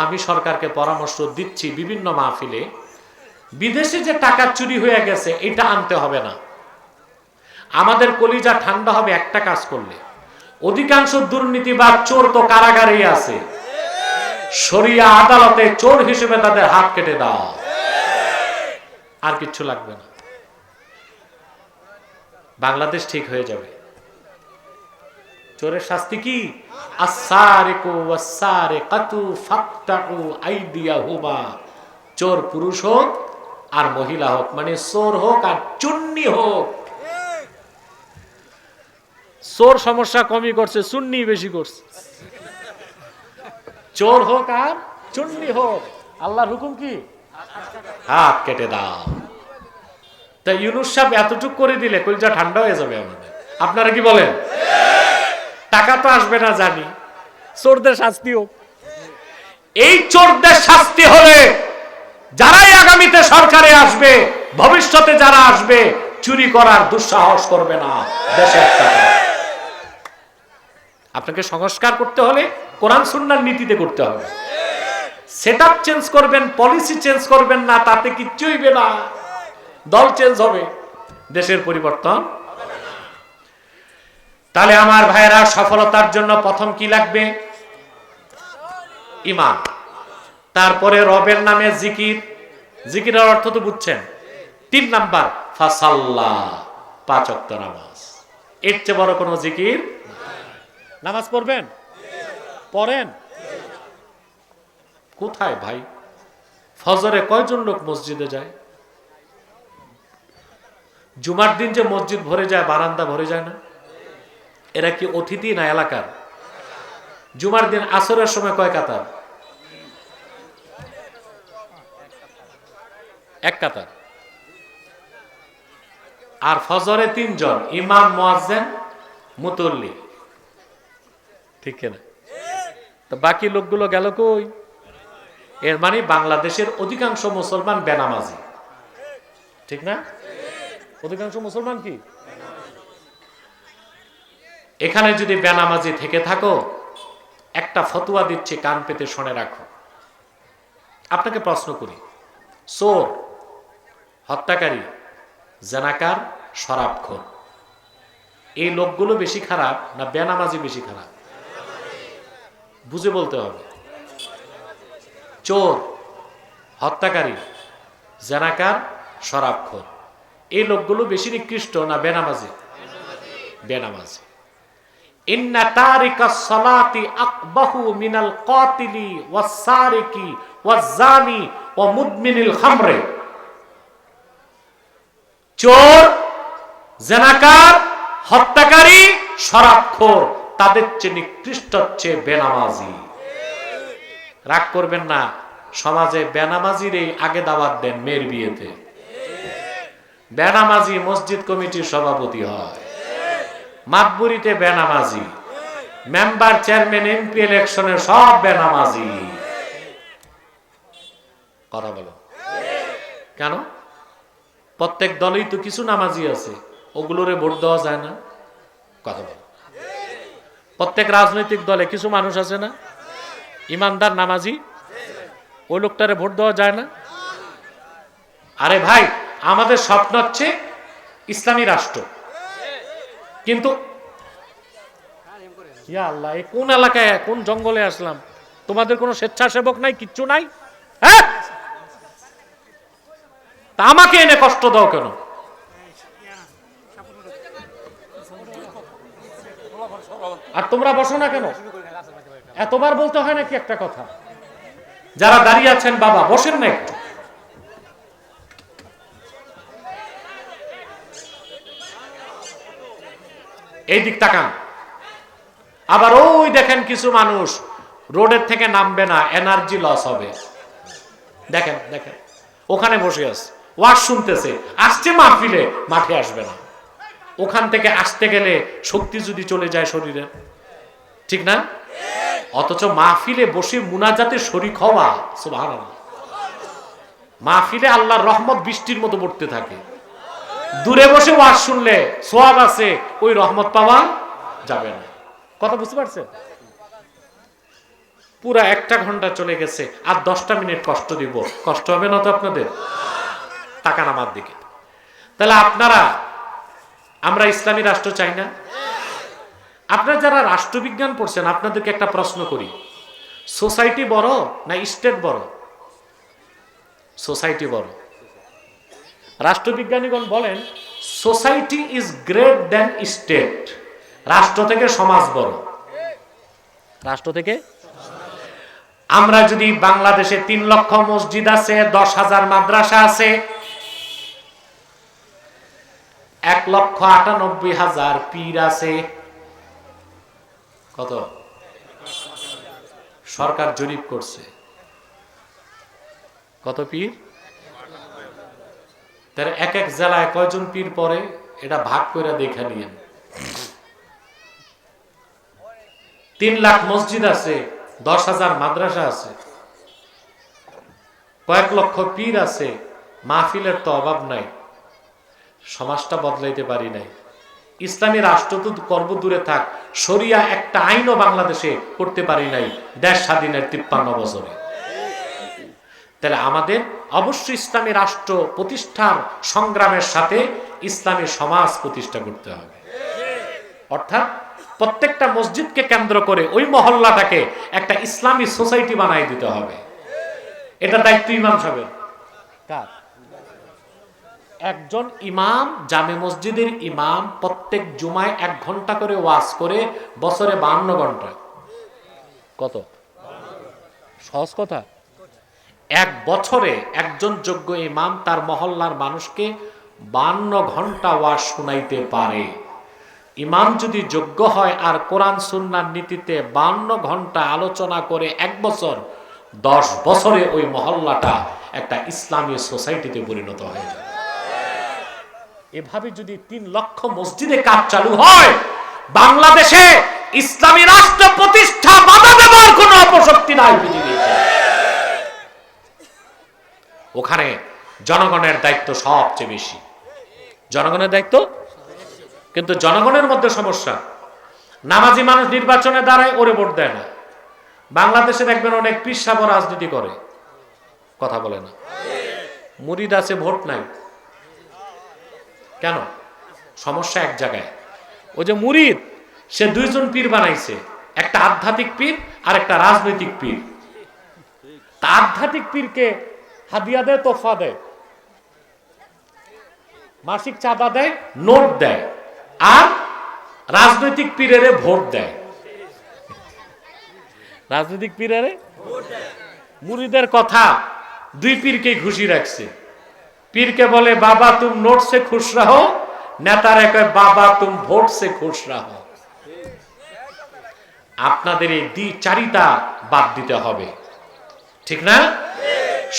আমি সরকারকে পরামর্শ দিচ্ছি বিভিন্ন মাহফিলে, বিদেশে যে টাকা চুরি হয়ে গেছে এটা আনতে হবে না। আমাদের কলিজা ঠান্ডা হবে একটা কাজ করলে, অধিকাংশ দুর্নীতিবাজ চোর তো কারাগারেই আছে, শরিয়া আদালতে চোর হিসেবে তাদের হাত কেটে দাও, আর কিচ্ছু লাগবে না, বাংলাদেশ ঠিক হয়ে যাবে। চোরের শাস্তি কি? আস-সারিকু ওয়াস-সারিকাতু ফাকতাউ আইদিয়াহুমা। চোর পুরুষ হোক আর মহিলা হোক, মানে চোর হোক আর চুন্নি হোক। চোর সমস্যা কমই করছে, চুন্নি বেশি করছে। চোর হোক আর চুন্নি হোক, আল্লাহর হুকুম কি? হাত কেটে দাও। তা ইউনূস সাহেব এতটুকু করে দিলে কলিজা ঠান্ডা হয়ে যাবে আমাদের। আপনারা কি বলেন? টাকা তো আসবে না জানি, চোরদের শাস্তি হোক। এই চোরদের শাস্তি হলে যারাই আগামীতে সরকারে আসবে, ভবিষ্যতে যারা আসবে, চুরি করার দুঃসাহস করবে না দেশের টাকা। আপনাকে সংস্কার করতে হলে কোরআন সুন্নাহর নীতিতে করতে হবে। সেটআপ চেঞ্জ করবেন, পলিসি চেঞ্জ করবেন না, তাতে কিচ্ছু হইবে না। দল চেঞ্জ হবে, দেশের পরিবর্তন হবে না। তাহলে আমার ভাইয়েরা, সফলতার জন্য প্রথম কি লাগবে? ঈমান। তারপরে রবের নামে জিকির, জিকিরের অর্থ তো বুঝছেন। 3 নাম্বার ফাসাল্লা, 5 ওয়াক্ত নামাজ। এর চেয়ে বড় কোনো জিকির? নামাজ পড়বেন? পড়েন? কোথায় ভাই? ফজরে কয়জন লোক মসজিদে যায়? জুমার দিন যে মসজিদ ভরে যায়, বারান্দা ভরে যায় না? এরা কি অতিথি না এলাকার? জুমার দিন আসরের সময় কয় কাতার? 1 কাতার। আর ফজরে 3 জন, ইমাম, মুয়াজ্জিন, মুতল্লি, ঠিক না? তো বাকি লোকগুলো গেল কই? এর মানে বাংলাদেশের অধিকাংশ মুসলমান বেনামাজি, ঠিক না? অধিকাংশ মুসলমান কি? এখানে যদি বেনামাজি থেকে থাকো, একটা ফতোয়া দিচ্ছে, কান পেতে শুনে রাখো। আপনাকে প্রশ্ন করি, চোর, হত্যাকারী, জানাকার, শরাবখোর, এই লোকগুলো বেশি খারাপ না বেনামাজি বেশি খারাপ? বুঝে বলতে হবে। চোর, হত্যাকারী, জানাকার, শরাবখোর, এই লোকগুলো বেশি নিকৃষ্ট না বেনামাজি? বেনামাজি। ইন্না তারিকাস সালাতি আকবাহু মিনাল কাতিলি ওয়াস সারিকি ওয়াজ জানি ওয়া মুদমিনিল খামরে। চোর, জানাকার, হত্যাকারী, শরাবখোর, তাদের চেয়ে নিকৃষ্ট হচ্ছে বেনামাজি। রাগ করবেন না, সমাজে বেনামাজির আগে দাওয়াত দেন মেয়ের বিয়েতে। বেনামাজি মসজিদ কমিটির সভাপতি হয়, মাতবুরিতে বেনামাজি, মেম্বার, চেয়ারম্যান, এমপি ইলেকশনে সব বেনামাজি। কথা বলো কেন? প্রত্যেক দলেই তো কিছু নামাজি আছে, ওগুলোরে ভোট দেওয়া যায় না? কথা বলো। প্রত্যেক রাজনৈতিক দলে কিছু মানুষ আছে না ইমানদার নামাজি, ওই লোকটারে ভোট দেওয়া যায় না? আরে ভাই, আমাদের স্বপ্ন হচ্ছে ইসলামী রাষ্ট্র, কিন্তু ইয়া আল্লাহ, এই কোন এলাকায়, কোন জঙ্গলে আসলাম? তোমাদের কোনো স্বেচ্ছাসেবক নাই, কিচ্ছু নাই? হ্যাঁ, তা আমাকে এনে কষ্ট দাও কেন? আর তোমরা বসো না কেন? এতবার বলতে হয় নাকি একটা কথা? যারা দাঁড়িয়ে আছেন বাবা, বসেন না একটু। এই দিক তাকান। আবার ওই দেখেন কিছু মানুষ রোডের থেকে নামবে না, এনার্জি লস হবে। দেখেন দেখেন, ওখানে বসে আছে, ওয়াজ শুনতেছে, আসছে মাহফিলে, মাঠে আসবে না। ওখান থেকে আসতে গেলে শক্তি যদি চলে যায় শরীরে, ঠিক না? অথচ মাহফিলে বসে মুনাজাতে শরীক হওয়া, সুবহানাল্লাহ, মাহফিলে আল্লাহর রহমত বৃষ্টির মতো পড়তে থাকে। দূরে বসে ওয়াজ শুনলে সওয়াব আছে, ওই রহমত পাওয়া যাবে না। কথা বুঝতে পারছেন? পুরা 1 ঘন্টা চলে গেছে, আর 10টা মিনিট কষ্ট দিব, কষ্ট হবে না তো আপনাদের? তাকান আমার দিকে। তাহলে আমরা ইসলামী রাষ্ট্র চাই না? আপনারা যারা রাষ্ট্রবিজ্ঞান পড়ছেন, আপনাদেরকে একটা প্রশ্ন করি, সোসাইটি বড় না স্টেট বড়? সোসাইটি বড়। রাষ্ট্রবিজ্ঞানীগণ বলেন society is great than state. রাষ্ট্র থেকে সমাজ বড়। রাষ্ট্র থেকে। আমরা যদি বাংলাদেশে 3 লক্ষ মসজিদ আছে, 10,000 মাদ্রাসা আছে, 1,98,000 পীর আছে, কত? সরকার জরিপ করছে কত পীর? তার এক এক জেলায় কয়জন পীর পড়ে এটা ভাগ করে দেখে নিয়েন। 3 লাখ মসজিদ আছে, 10,000 মাদ্রাসা আছে, কয়েক লক্ষ পীর আছে, মাহফিলের তো অভাব নাই, সমাজটা বদলাইতে পারি নাই। ইসলামী রাষ্ট্র তো করব দূরে থাক, শরিয়া একটা আইনও বাংলাদেশে করতে পারি নাই দেশ স্বাধীনের 53 বছরে। তাহলে আমাদের অবশ্যই ইসলামী রাষ্ট্র প্রতিষ্ঠার সংগ্রামের সাথে ইসলামী সমাজ প্রতিষ্ঠা করতে হবে। অর্থাৎ প্রত্যেকটা মসজিদকে কেন্দ্র করে ওই মহল্লাটাকে একটা ইসলামী সোসাইটি বানাই দিতে হবে। এটা দায়িত্ব ইমাম সাহেবের। কার? একজন ইমাম, জামে মসজিদের ইমাম প্রত্যেক জুমায় 1 ঘন্টা করে ওয়াজ করে, বছরে 52 ঘন্টা। কত? সহজ কথা। 1 বছরে একজন যোগ্য ইমাম তার মহল্লার মানুষকে 52 ঘন্টা ওয়াজ শুনাইতে পারে। ইমাম যদি যোগ্য হয় আর কোরআন সুন্নাহর নীতিতে 52 ঘন্টা আলোচনা করে 1 বছর, 10 বছরে ওই মহল্লাটা একটা ইসলামী সোসাইটিতে পরিণত হয়ে যায়। এভাবে যদি 3 লক্ষ মসজিদে কাজ চালু হয়, বাংলাদেশে ইসলামী রাষ্ট্র প্রতিষ্ঠা বাধা দেওয়ার কোনো অপশক্তি নাই পৃথিবীতে। ওখানে জনগণের দায়িত্ব সবচেয়ে বেশি। জনগণের দায়িত্ব, কিন্তু জনগণের মধ্যে সমস্যা। নামাজি মানুষ নির্বাচনে দাঁড়ায়, ওরে ভোট দেয় না। বাংলাদেশে দেখবেন অনেক পীর সাহেব রাজনীতি করে, কথা বলে না। মুরিদ আছে, ভোট নাই। কেন? সমস্যা এক জায়গায়। ওই যে মুরিদ, সে 2 জন পীর বানাইছে, একটা আধ্যাত্মিক পীর আর একটা রাজনৈতিক পীর। তা আধ্যাত্মিক পীরকে হাদিয়া দেয়, তোফা দেয়, মাসিক চাঁদা দেয়, নোট দেয়, আর রাজনৈতিক পীরের ভোট দেয়। রাজনৈতিক পীরের মুরিদের কথা 2 পীরকেই খুশি রাখছে। পীরকে বলে বাবা তুম নোট সে খুশ রাহো, নেতারে কয় বাবা তুম ভোট সে খুশ রাহো। আপনাদের এই দ্বিচারিতা বাদ দিতে হবে, ঠিক না?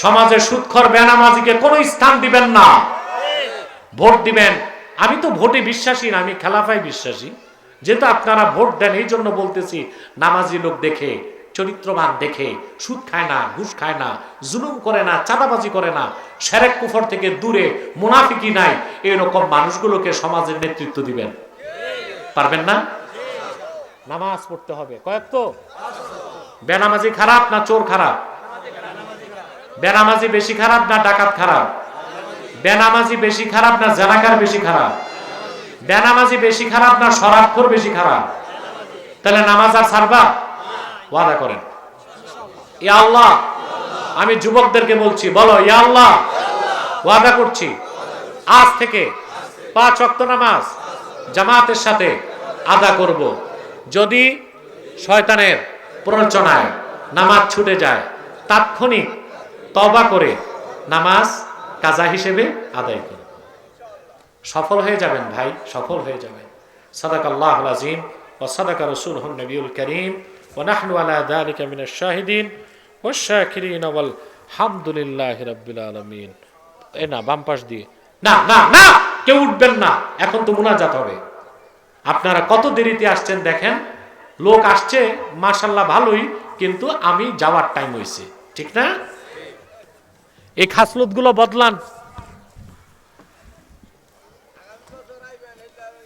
সমাজে সুদখোর বেনামাজিকে কোনো স্থান দিবেন না, ভোট দিবেন। আমি তো ভোটে বিশ্বাসী না, আমি খেলাফায় বিশ্বাসী। যেহেতু আপনারা ভোট দেন, এই জন্য বলতেছি, নামাজি লোক দেখে, চরিত্রবান দেখে, সুদ খায় না, ঘুষ খায় না, জুলুম করে না, চাঁদাবাজি করে না, শিরক কুফর থেকে দূরে, মুনাফিকি নাই, এরকম মানুষগুলোকে সমাজের নেতৃত্ব দিবেন। পারবেন না? নামাজ পড়তে হবে কয়েক তো। বেনামাজি খারাপ না চোর খারাপ? বেনামাজি বেশি খারাপ না ডাকাত খারাপ? বেনামাজি বেশি খারাপ না জানাকার বেশি খারাপ? বেনামাজি বেশি খারাপ না শরাবখোর বেশি খারাপ? তাহলে নামাজ আর ছাড়বা? ওয়াদা করেন। ইয়া আল্লাহ, আমি যুবকদেরকে বলছি, বলো ইয়া আল্লাহ, ওয়াদা করছি আজ থেকে 5 ওয়াক্ত নামাজ জামাতের সাথে আদা করব। যদি শয়তানের প্ররোচনায় নামাজ ছুটে যায়, তাৎক্ষণিক তওবা করে নামাজ কাজা হিসেবে আদায় করব। সফল হয়ে যাবেন ভাই, সফল হয়ে যাবেন। সাদাকাল্লাহুল আযীম ওয়া সাদাকা রাসূলুহুন নবিয়ুল কারীম ওয়া নাহনু আলা যালিকা মিনাশ শাহিদিন ওয়াশ শাকিরিন ওয়াল হামদুলিল্লাহি রাব্বিল আলামিন। এ না, বাম পাশ দিয়ে না না না, কেউ উঠবেন না, এখন তো মুনাজাত হবে। আপনারা কত দেরিতে আসছেন দেখেন, লোক আসছে মাশাআল্লাহ ভালোই, কিন্তু আমি যাওয়ার টাইম হয়েছে, ঠিক না? এই খাসলত গুলো বদলান।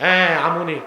হ্যাঁ আমুনি